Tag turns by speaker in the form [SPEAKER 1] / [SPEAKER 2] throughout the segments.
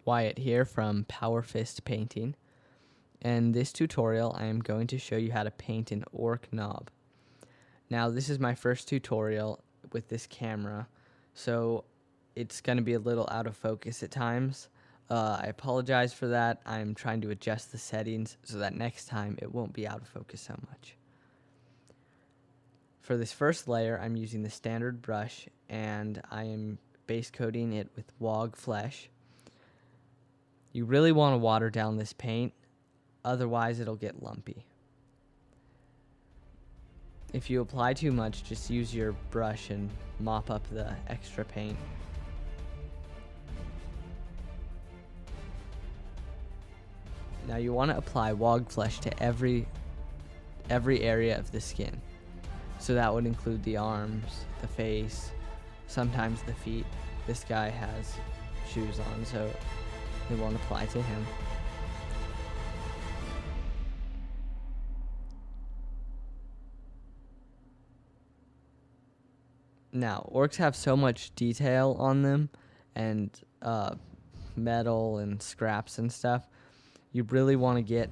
[SPEAKER 1] Wyatt here from PowerfistPainting. In this tutorial, I am going to show you how to paint an orc knob. Now, this is my first tutorial with this camera, so it's going to be a little out of focus at times. I apologize for that. I'm trying to adjust the settings so that next time it won't be out of focus so much. For this first layer, I'm using the standard brush, and I am base coating it with wog flesh. You really want to water down this paint, otherwise it'll get lumpy. If you apply too much, just use your brush and mop up the extra paint. Now you want to apply wog flesh to every area of the skin. So that would include the arms, the face, sometimes the feet. This guy has shoes on, so it won't apply to him. Now, orcs have so much detail on them, and metal and scraps and stuff. You really want to get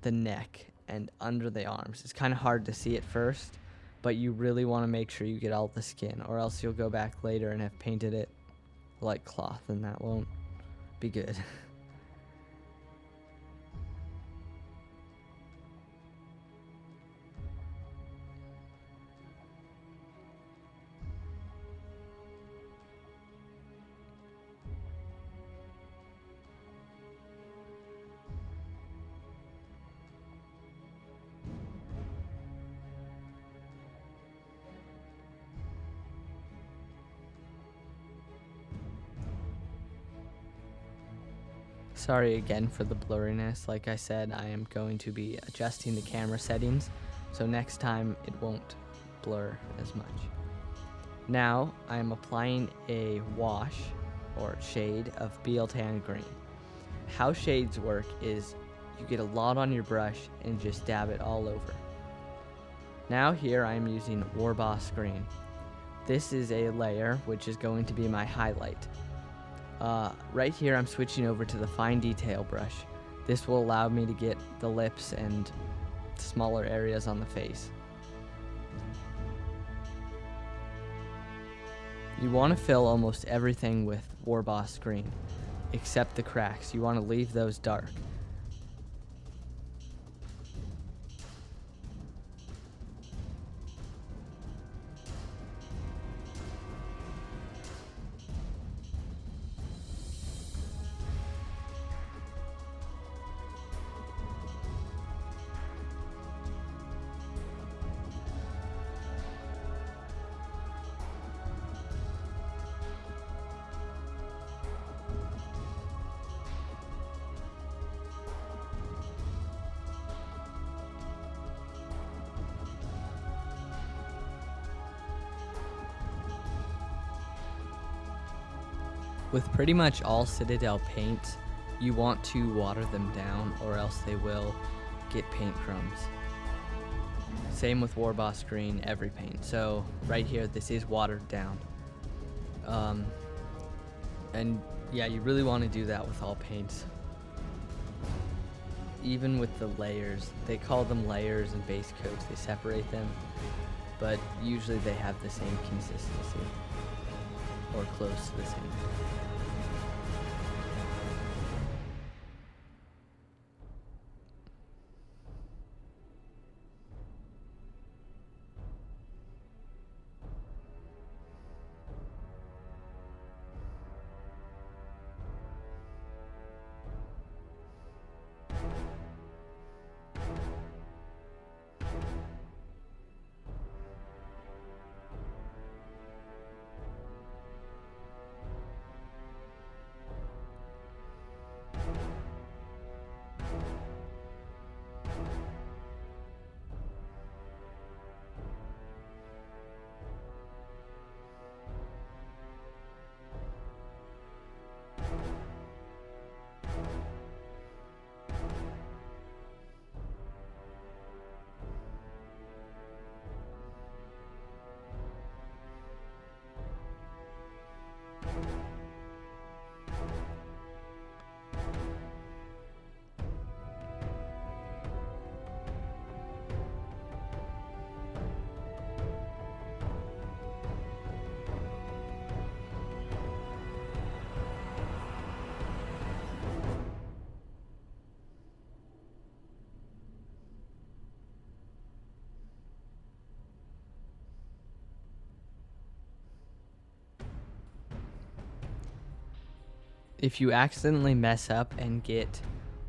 [SPEAKER 1] the neck and under the arms. It's kind of hard to see at first, but you really want to make sure you get all the skin, or else you'll go back later and have painted it like cloth, and that won't be good. Sorry again for the blurriness. Like I said, I am going to be adjusting the camera settings, so next time it won't blur as much. Now I am applying a wash or shade of Tan green. How shades work is you get a lot on your brush and just dab it all over. Now here I am using Warboss green. This is a layer which is going to be my highlight. Right here I'm switching over to the fine detail brush. This will allow me to get the lips and smaller areas on the face. You want to fill almost everything with Warboss green, except the cracks. You want to leave those dark. With pretty much all Citadel paints, you want to water them down, or else they will get paint crumbs. Same with Warboss green, every paint. So right here, this is watered down. And yeah, you really want to do that with all paints. Even with the layers, they call them layers and base coats, they separate them, but usually they have the same consistency, or close to the same. if you accidentally mess up and get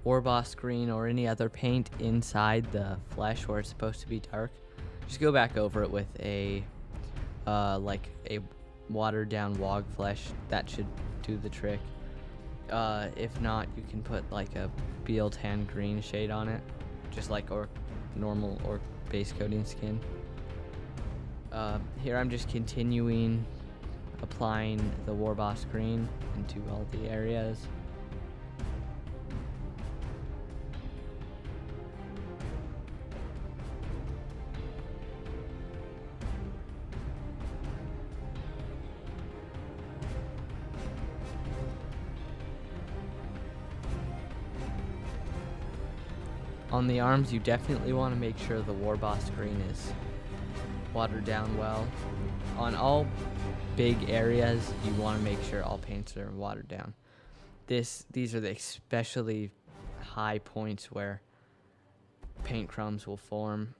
[SPEAKER 1] Orboss green or any other paint inside the flesh where it's supposed to be dark, just go back over it with a like a watered down wog flesh. That should do the trick. If not, you can put like a Beal tan green shade on it, just like normal Ork base coating skin. Here I'm just continuing applying the Warboss green into all the areas. On the arms, you definitely want to make sure the Warboss green is watered down well. On all big areas, you want to make sure all paints are watered down. These are the especially high points where paint crumbs will form.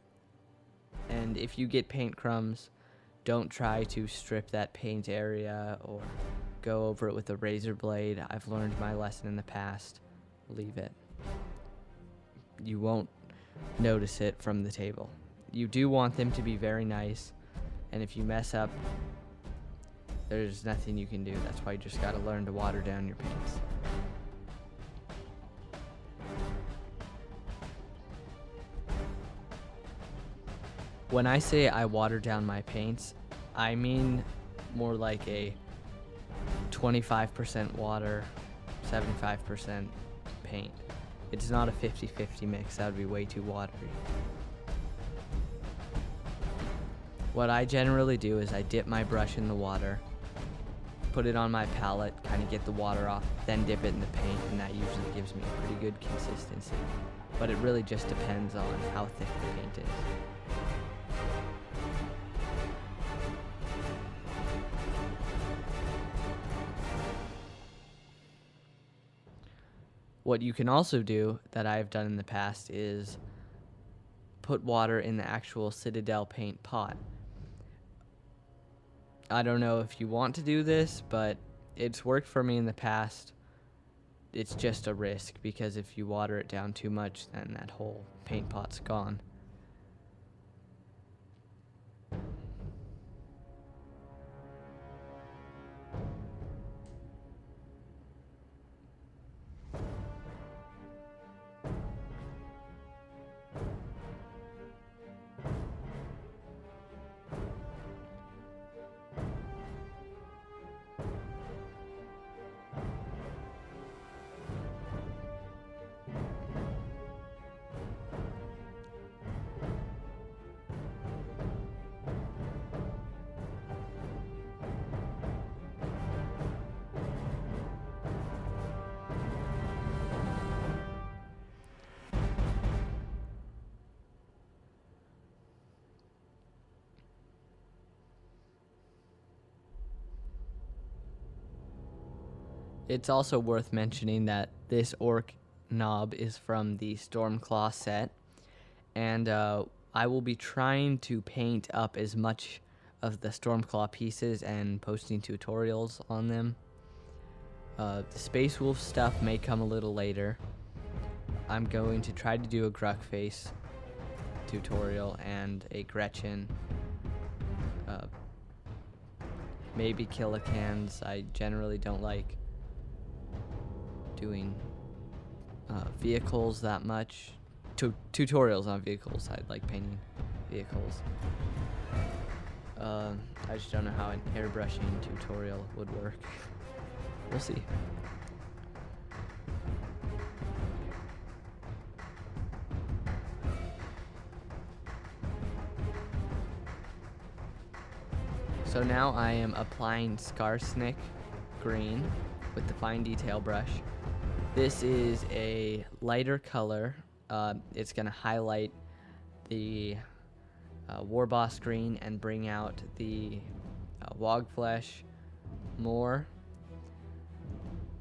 [SPEAKER 1] And if you get paint crumbs, don't try to strip that paint area or go over it with a razor blade. I've learned my lesson in the past. Leave it. You won't notice it from the table. You do want them to be very nice, and if you mess up, there's nothing you can do. That's why you just gotta learn to water down your paints. When I say I water down my paints, I mean more like a 25% water, 75% paint. It's not a 50-50 mix. That would be way too watery. What I generally do is I dip my brush in the water, put it on my palette, kind of get the water off, then dip it in the paint, and that usually gives me a pretty good consistency. But it really just depends on how thick the paint is. What you can also do, that I've done in the past, is put water in the actual Citadel paint pot. I don't know if you want to do this, but it's worked for me in the past. It's just a risk, because if you water it down too much, then that whole paint pot's gone. It's also worth mentioning that this Ork Nob is from the Stormclaw set, and I will be trying to paint up as much of the Stormclaw pieces and posting tutorials on them. The Space Wolf stuff may come a little later. I'm going to try to do a Gruckface tutorial and a Gretchen. Maybe Killicans. I generally don't like doing vehicles that much. Tutorials on vehicles. I like painting vehicles. I just don't know how an airbrushing tutorial would work. We'll see. So now I am applying Skarsnik green with the fine detail brush. This is a lighter color. It's going to highlight the Warboss green and bring out the Wogflesh more.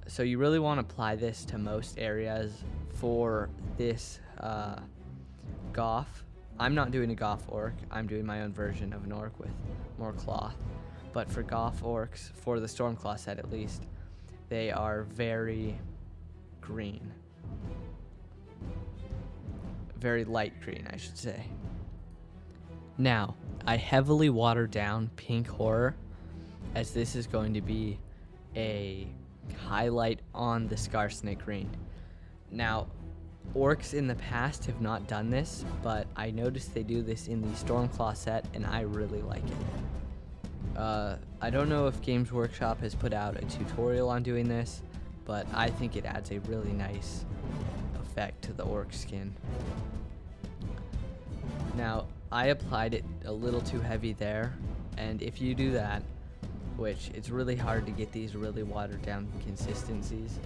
[SPEAKER 1] So you really want to apply this to most areas. For this Goth, I'm not doing a Goth Ork. I'm doing my own version of an Ork with more cloth. But for Goth Orks, for the Stormclaw set at least, They are very green. Very light green, I should say. Now, I heavily watered down Pink Horror, as this is going to be a highlight on the Scarsnake green. Now, orcs in the past have not done this, but I noticed they do this in the Stormclaw set, and I really like it. I don't know if Games Workshop has put out a tutorial on doing this, but I think it adds a really nice effect to the orc skin. Now, I applied it a little too heavy there, and if you do that, which it's really hard to get these really watered down consistencies,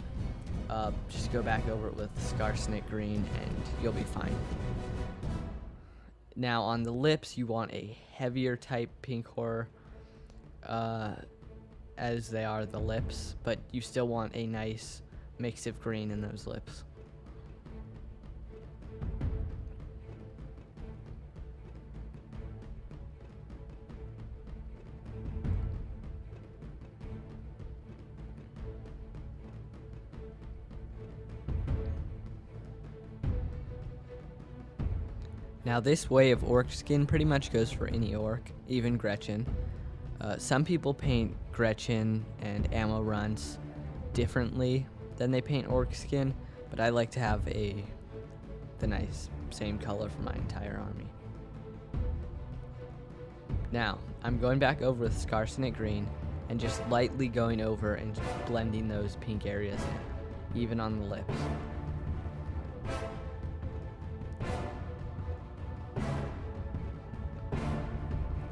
[SPEAKER 1] just go back over it with Scarsnake green and you'll be fine. Now on the lips, you want a heavier type Pink Horror, as they are the lips, but you still want a nice mix of green in those lips. Now this way of orc skin pretty much goes for any orc, even Gretchen. Some people paint Gretchen and ammo runs differently than they paint orc skin, but I like to have the nice same color for my entire army. Now, I'm going back over with Scarsnake green and just lightly going over and just blending those pink areas in, even on the lips.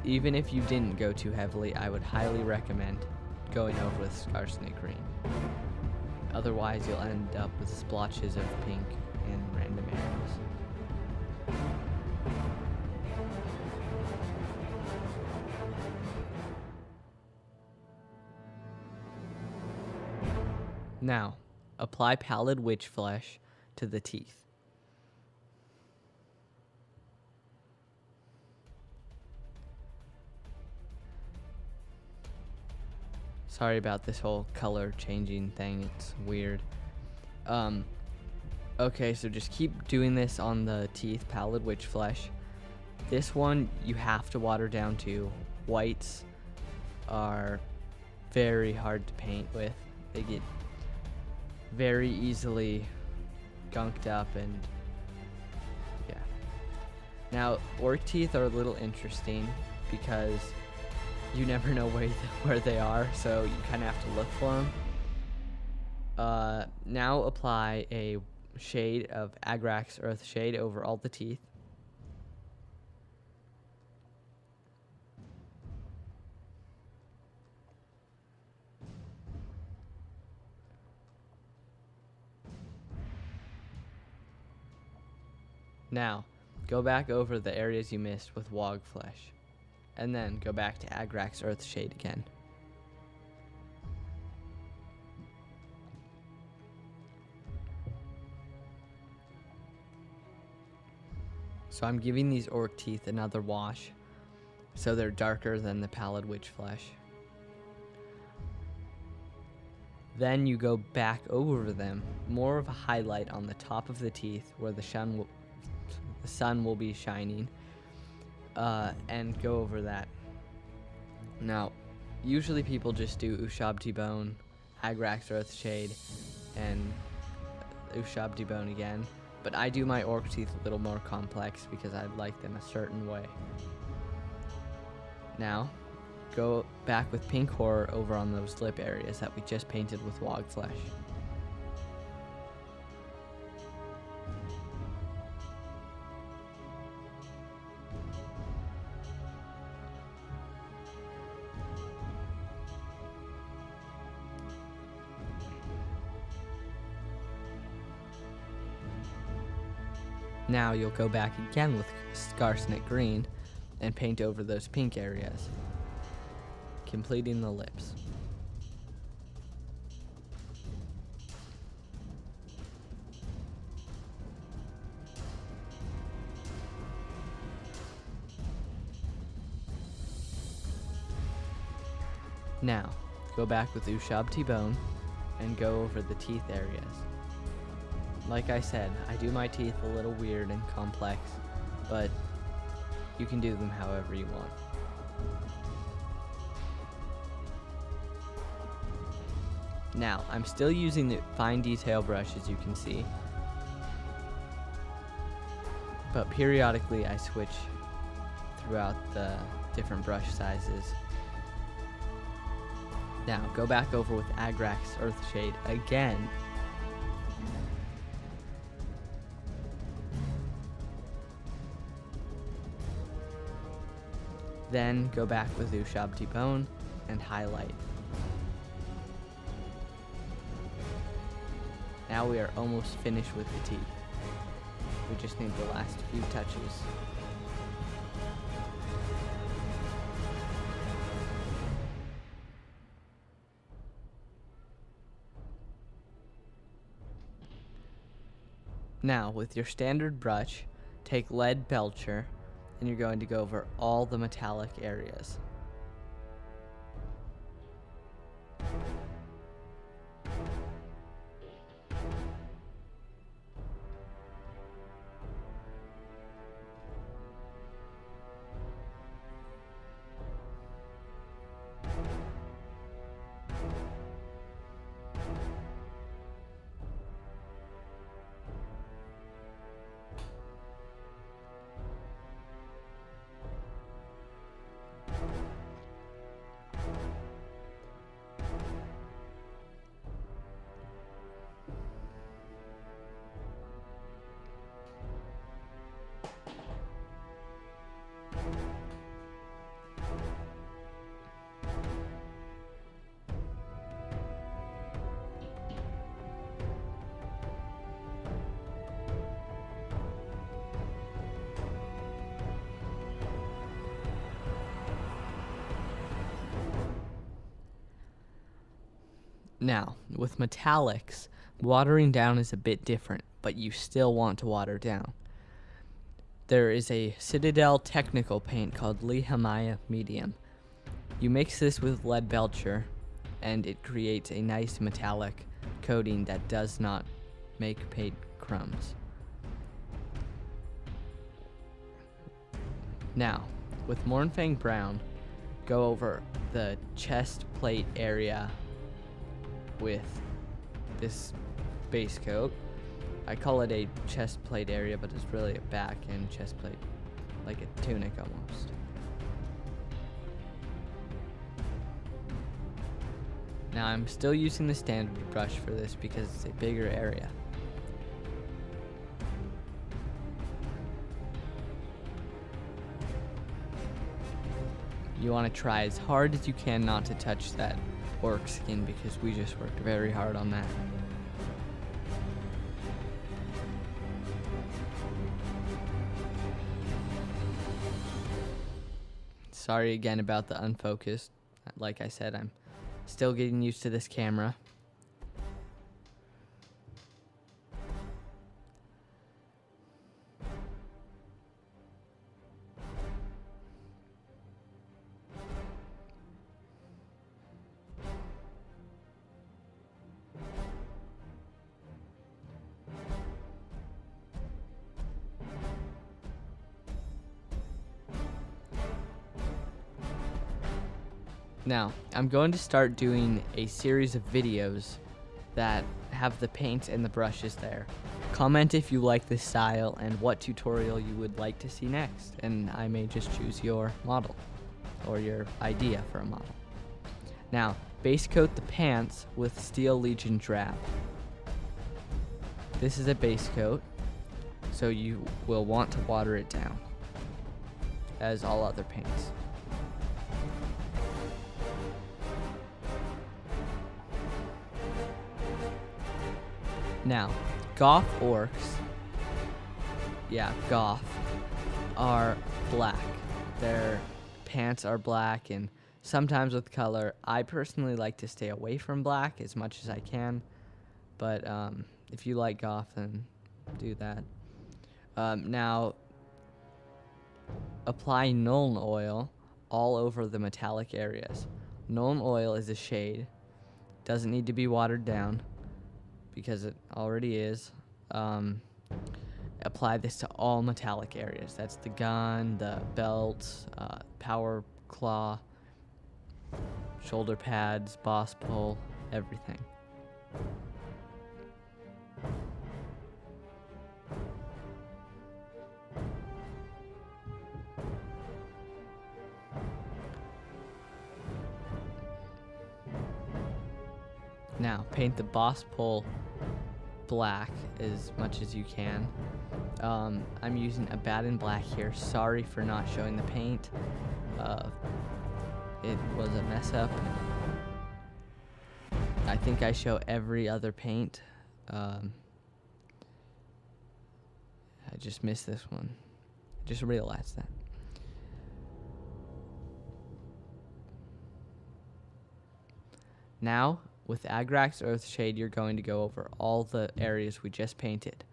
[SPEAKER 1] Even if you didn't go too heavily, I would highly recommend going over with Scarsnake green. Otherwise, you'll end up with splotches of pink in random areas. Now, apply pallid witch flesh to the teeth. Sorry about this whole color changing thing, it's weird. Okay, so just keep doing this on the teeth, pallid witch flesh. This one you have to water down too. Whites are very hard to paint with. They get very easily gunked up and yeah. Now, orc teeth are a little interesting because you never know where they are, so you kind of have to look for them. Now apply a shade of Agrax Earth Shade over all the teeth. Now, go back over the areas you missed with Wog Flesh, and then go back to Agrax Earth Shade again. So I'm giving these orc teeth another wash, so they're darker than the pallid witch flesh. Then you go back over them, more of a highlight on the top of the teeth where the sun will be shining, and go over that. Now, usually people just do Ushabti Bone, Agrax Earth Shade, and Ushabti Bone again, but I do my orc teeth a little more complex because I like them a certain way. Now, go back with Pink Horror over on those lip areas that we just painted with Wog Flesh. Now you'll go back again with Scarsnake green and paint over those pink areas, completing the lips. Now, go back with Ushabti Bone and go over the teeth areas. Like I said, I do my teeth a little weird and complex, but you can do them however you want. Now, I'm still using the fine detail brush, as you can see, but periodically I switch throughout the different brush sizes. Now, go back over with Agrax Earthshade again. Then go back with Ushabti Bone and highlight. Now we are almost finished with the teeth. We just need the last few touches. Now, with your standard brush, take lead belcher, and you're going to go over all the metallic areas. Now, with metallics, watering down is a bit different, but you still want to water down. There is a Citadel technical paint called Lihamaya Medium. You mix this with lead belcher, and it creates a nice metallic coating that does not make paint crumbs. Now, with Mornfang Brown, go over the chest plate area with this base coat. I call it a chest plate area, but it's really a back and chest plate, like a tunic almost. Now I'm still using the standard brush for this because it's a bigger area. You want to try as hard as you can not to touch that orc skin because we just worked very hard on that. Sorry again about the unfocused. Like I said, I'm still getting used to this camera. Now, I'm going to start doing a series of videos that have the paint and the brushes there. Comment if you like this style and what tutorial you would like to see next, and I may just choose your model or your idea for a model. Now, base coat the pants with Steel Legion Drab. This is a base coat, so you will want to water it down, as all other paints. Now, Goth orcs, Goth, are black. Their pants are black and sometimes with color. I personally like to stay away from black as much as I can, but if you like Goth, then do that. Now, apply Nuln oil all over the metallic areas. Nuln oil is a shade, Doesn't need to be watered down because it already is. Apply this to all metallic areas. That's the gun, the belt, power claw, shoulder pads, boss pole, everything. Now, paint the boss pole black as much as you can. I'm using a Baden black here. Sorry for not showing the paint. It was a mess up. I think I show every other paint. I just missed this one. I just realized that. Now, with Agrax Earthshade, you're going to go over all the areas we just painted,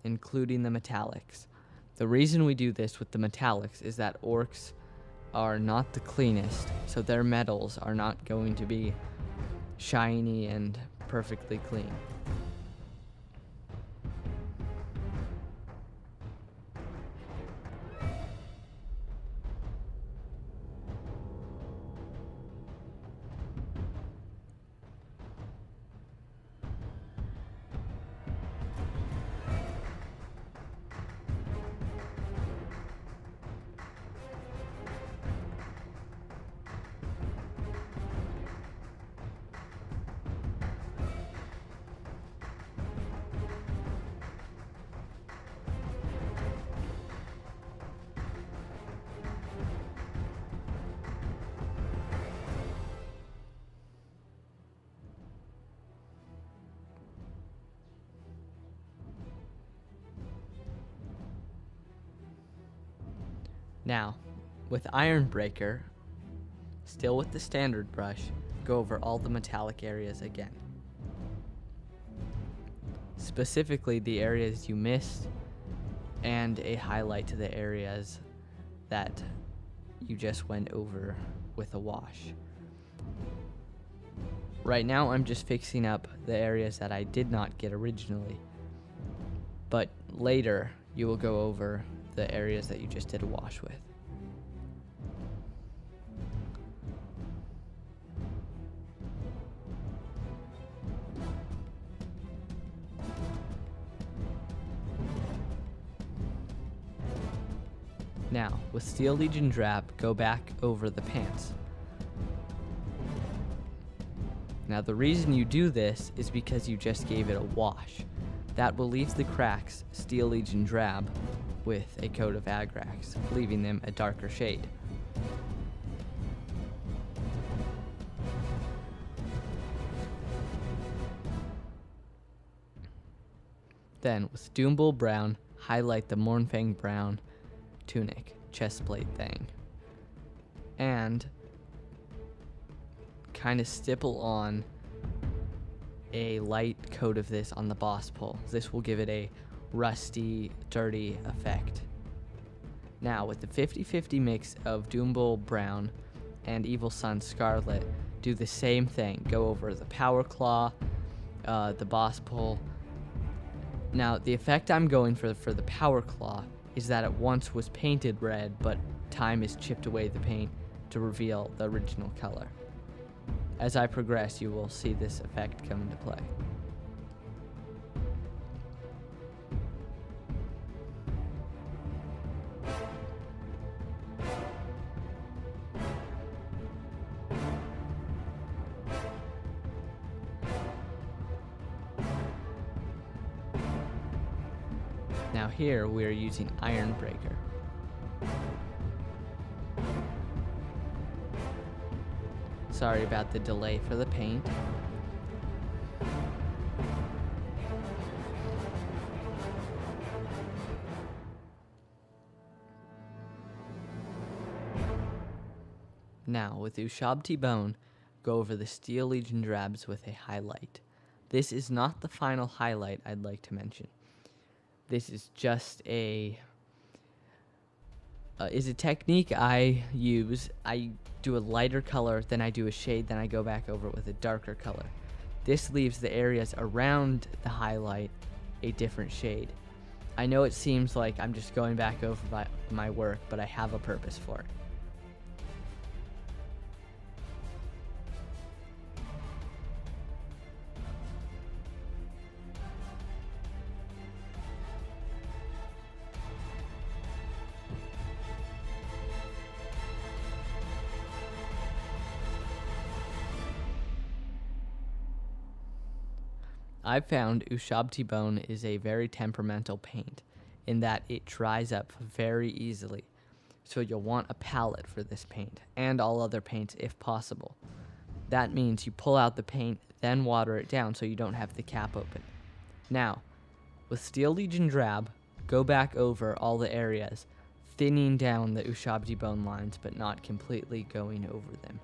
[SPEAKER 1] including the metallics. The reason we do this with the metallics is that orcs are not the cleanest, so their metals are not going to be shiny and perfectly clean. Now, with Iron Breaker, still with the standard brush, go over all the metallic areas again. Specifically the areas you missed, and a highlight to the areas that you just went over with a wash. Right now I'm just fixing up the areas that I did not get originally, but later you will go over the areas that you just did a wash with. Now, with Steel Legion Drab, go back over the pants. Now, the reason you do this is because you just gave it a wash. That will leave the cracks Steel Legion Drab with a coat of Agrax, leaving them a darker shade. Then, with Doombull Brown, highlight the Mournfang Brown tunic, chestplate thing. And kind of stipple on a light coat of this on the boss pole. This will give it a rusty, dirty effect. Now, with the 50-50 mix of Doombull Brown and Evil Sun Scarlet, do the same thing. Go over the Power Claw, the boss pole. Now, the effect I'm going for the Power Claw is that it once was painted red, but time has chipped away the paint to reveal the original color. As I progress, you will see this effect come into play. Now here we are using Iron Breaker. Sorry about the delay for the paint. Now with Ushabti Bone, go over the Steel Legion Drabs with a highlight. This is not the final highlight I'd like to mention. This is just a is a technique I use. I do a lighter color, then I do a shade, then I go back over it with a darker color. This leaves the areas around the highlight a different shade. I know it seems like I'm just going back over my work, but I have a purpose for it. I've found Ushabti Bone is a very temperamental paint in that it dries up very easily. So you'll want a palette for this paint and all other paints if possible. That means you pull out the paint, then water it down so you don't have the cap open. Now, with Steel Legion Drab, go back over all the areas, thinning down the Ushabti Bone lines but not completely going over them.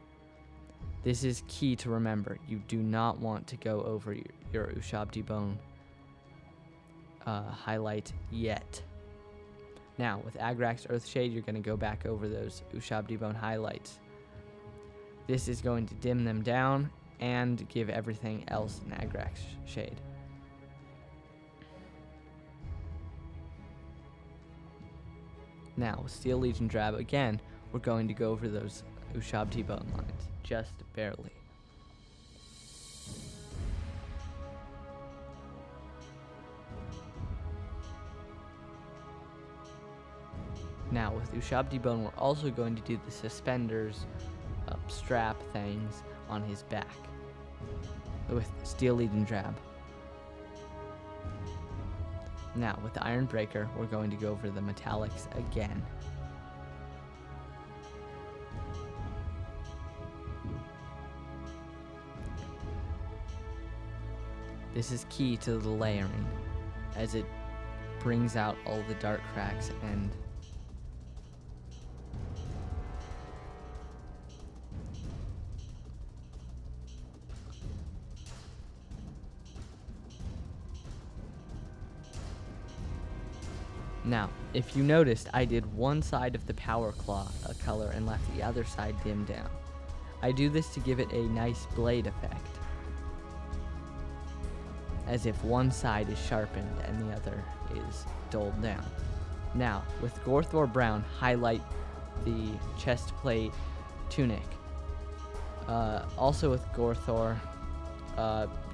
[SPEAKER 1] This is key to remember. You do not want to go over your Ushabti Bone highlight yet. Now, with Agrax Earthshade, you're going to go back over those Ushabti Bone highlights. This is going to dim them down and give everything else an Agrax shade. Now, with Steel Legion Drab, again, we're going to go over those Ushabti Bone lines, just barely. Now, with Ushabti Bone, we're also going to do the suspenders, strap things on his back with Steel Legion Drab. Now, with the Iron Breaker, we're going to go over the metallics again. This is key to the layering, as it brings out all the dark cracks and now, if you noticed, I did one side of the power claw color and left the other side dimmed down. I do this to give it a nice blade effect, as if one side is sharpened and the other is dulled down. Now, with Gorthor Brown, highlight the chest plate tunic. Also with Gorthor,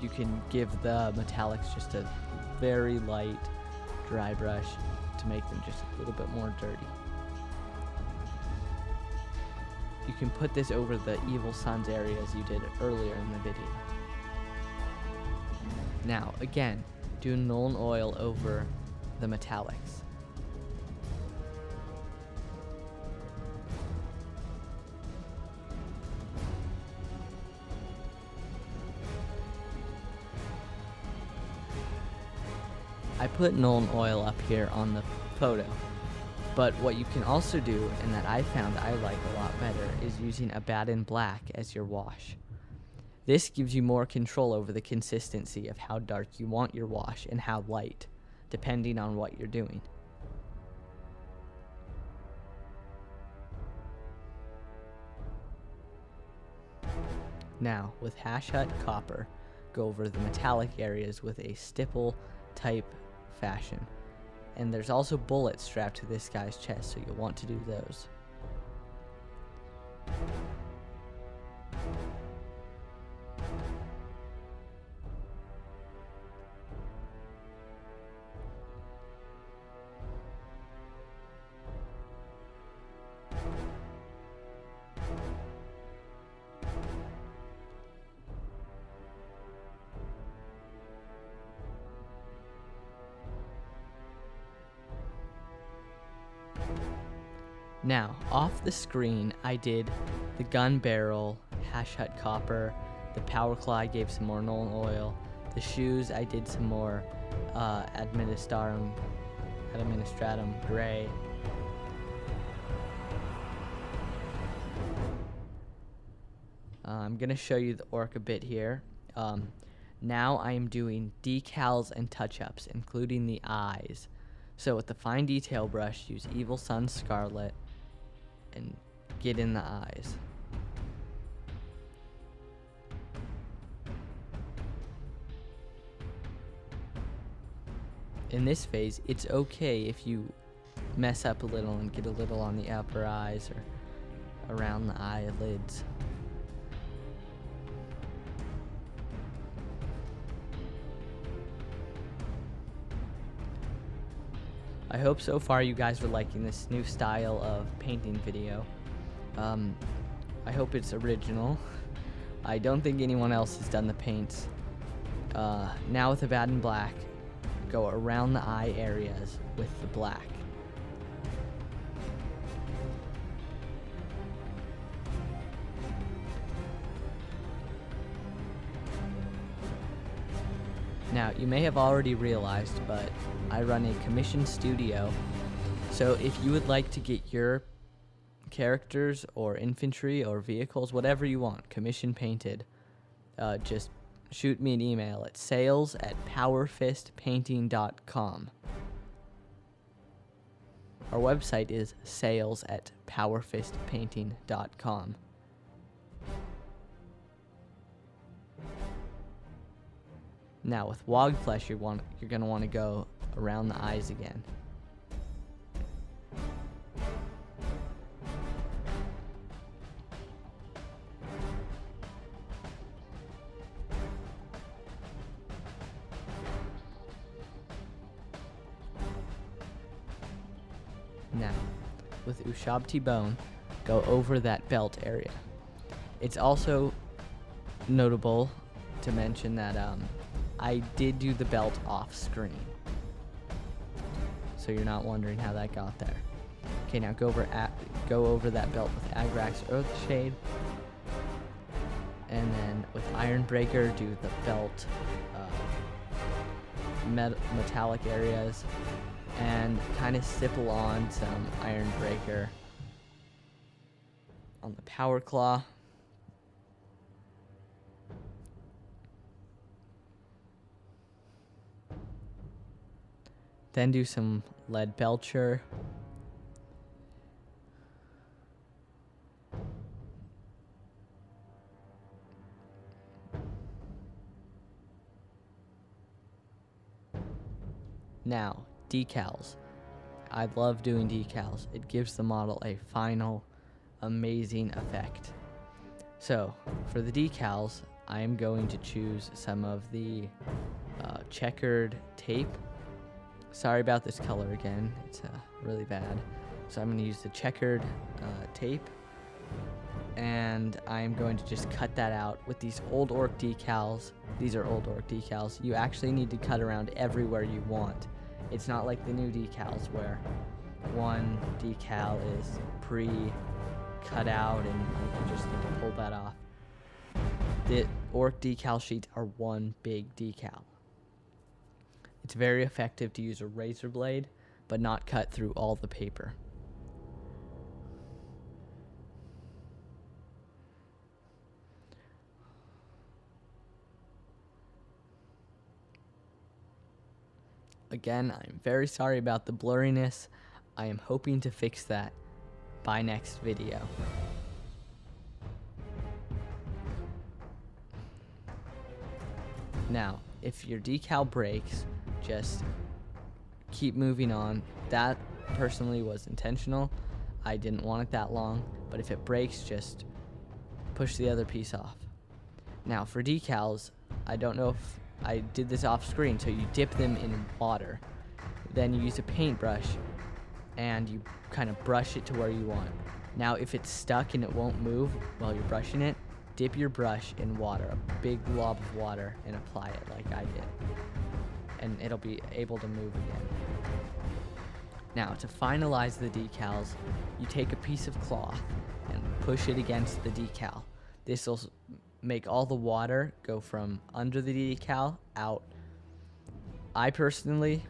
[SPEAKER 1] you can give the metallics just a very light dry brush to make them just a little bit more dirty. You can put this over the Evil Sun's area as you did earlier in the video. Now, again, do Nuln Oil over the metallics. I put Nuln Oil up here on the photo, but what you can also do, and that I found I like a lot better, is using Abaddon Black as your wash. This gives you more control over the consistency of how dark you want your wash and how light, depending on what you're doing. Now, with Hash Hut Copper, go over the metallic areas with a stipple type fashion. And there's also bullets strapped to this guy's chest, so you'll want to do those. Now, off the screen, I did the gun barrel, Hash Hut Copper, the power claw I gave some more Nuln Oil, the shoes I did some more Administratum Gray. I'm going to show you the orc a bit here. Now I am doing decals and touch-ups, including the eyes. So with the fine detail brush, use Evil Sun Scarlet, and get in the eyes. In this phase, it's okay if you mess up a little and get a little on the upper eyes or around the eyelids. I hope so far you guys are liking this new style of painting video. I hope it's original. I don't think anyone else has done the paints. Now with the bad and black, go around the eye areas with the black. Now, you may have already realized, but I run a commission studio, so if you would like to get your characters or infantry or vehicles, whatever you want, commission painted, just shoot me an email at sales@PowerfistPainting.com. Our website is sales@PowerfistPainting.com. Now with wog flesh, you're going to want to go around the eyes again. Now, with Ushabti Bone, go over that belt area. It's also notable to mention that I did do the belt off screen, so you're not wondering how that got there. Okay, now go over that belt with Agrax Earthshade, and then with Ironbreaker do the belt metallic areas, and kind of stipple on some Ironbreaker on the Power Claw. Then do some Lead Belcher. Now, decals. I love doing decals. It gives the model a final, amazing effect. So, for the decals, I am going to choose some of the checkered tape. Sorry about this color again, it's really bad. So I'm going to use the checkered tape, and I'm going to just cut that out with these old orc decals. These are old orc decals. You actually need to cut around everywhere you want. It's not like the new decals where one decal is pre-cut out and you just need to pull that off. The orc decal sheets are one big decal. It's very effective to use a razor blade, but not cut through all the paper. Again, I'm very sorry about the blurriness. I am hoping to fix that by next video. Now, if your decal breaks, just keep moving on. That personally was intentional. I didn't want it that long, but if it breaks, just push the other piece off. Now for decals, I don't know if I did this off screen, so you dip them in water. Then you use a paintbrush and you kind of brush it to where you want. Now if it's stuck and it won't move while you're brushing it, dip your brush in water, a big glob of water, and apply it like I did. And it'll be able to move again. Now, to finalize the decals, you take a piece of cloth and push it against the decal. This will make all the water go from under the decal out. I personally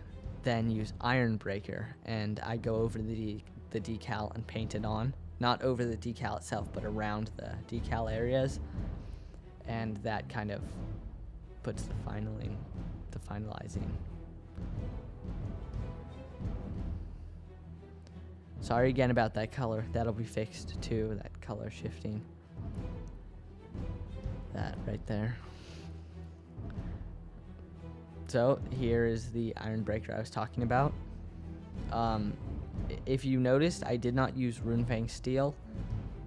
[SPEAKER 1] then use Ironbreaker, and I go over the decal and paint it on. Not over the decal itself, but around the decal areas. And that kind of puts the finalizing. Sorry again about that color. That'll be fixed too, that color shifting. That right there. So here is the iron breaker I was talking about. If you noticed, I did not use Runefang steel.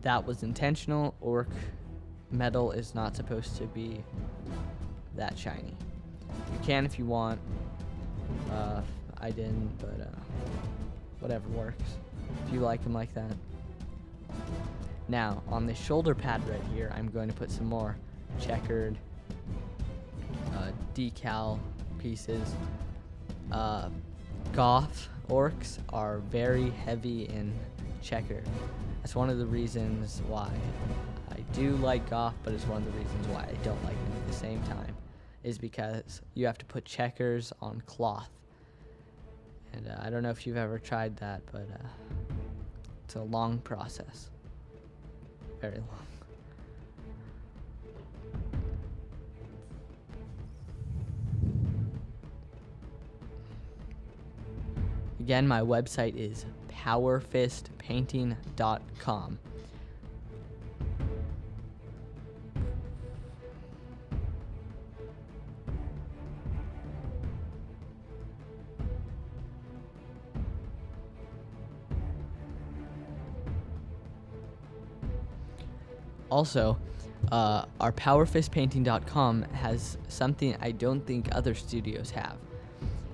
[SPEAKER 1] That was intentional. Ork metal is not supposed to be that shiny. You can if you want. I didn't, but whatever works. If you like them like that. Now, on the shoulder pad right here, I'm going to put some more checkered decal pieces. Goth orcs are very heavy in checkered. That's one of the reasons why I do like goth, but it's one of the reasons why I don't like them at the same time, is because you have to put checkers on cloth. And I don't know if you've ever tried that, but it's a long process. Very long. Again, my website is PowerfistPainting.com. Also, our PowerfistPainting.com has something I don't think other studios have.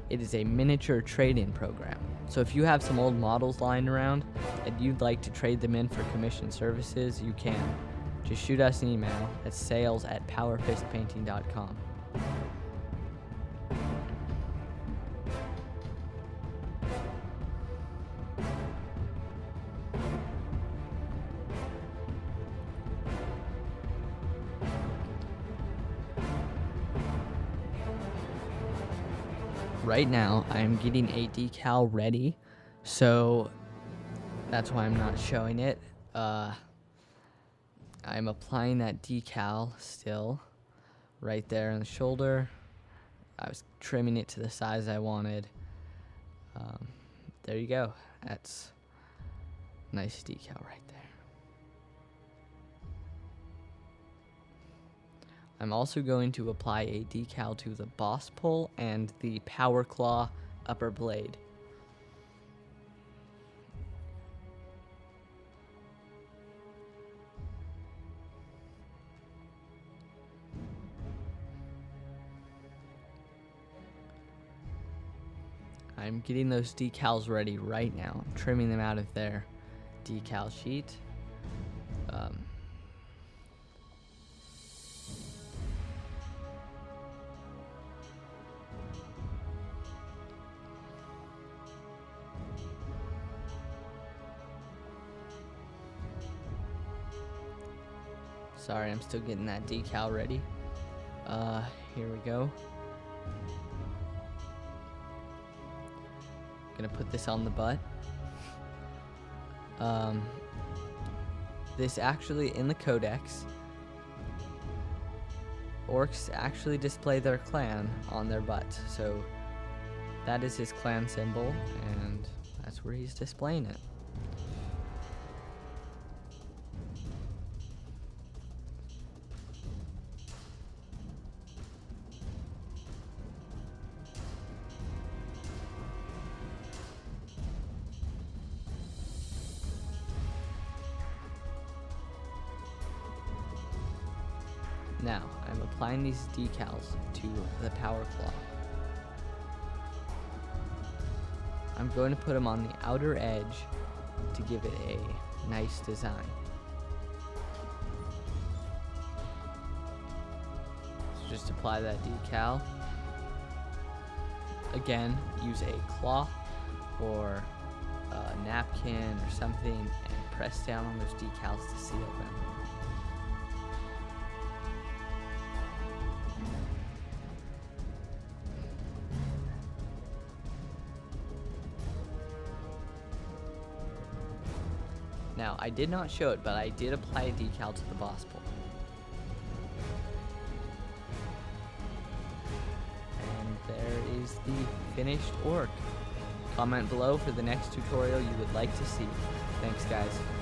[SPEAKER 1] It is a miniature trade-in program. So if you have some old models lying around and you'd like to trade them in for commission services, you can. Just shoot us an email at sales@powerfistpainting.com. Right now, I'm getting a decal ready, so that's why I'm not showing it. I'm applying that decal still right there on the shoulder. I was trimming it to the size I wanted. There you go. That's nice decal right there. I'm also going to apply a decal to the boss pole and the power claw upper blade. I'm getting those decals ready right now. I'm trimming them out of their decal sheet. Sorry, I'm still getting that decal ready. Here we go. Gonna put this on the butt. This actually, in the codex, orcs actually display their clan on their butt. So that is his clan symbol, and that's where he's displaying it. Now, I'm applying these decals to the power claw. I'm going to put them on the outer edge to give it a nice design. So just apply that decal. Again, use a cloth or a napkin or something and press down on those decals to seal them. Now, I did not show it, but I did apply a decal to the boss pole. And there is the finished orc. Comment below for the next tutorial you would like to see. Thanks, guys.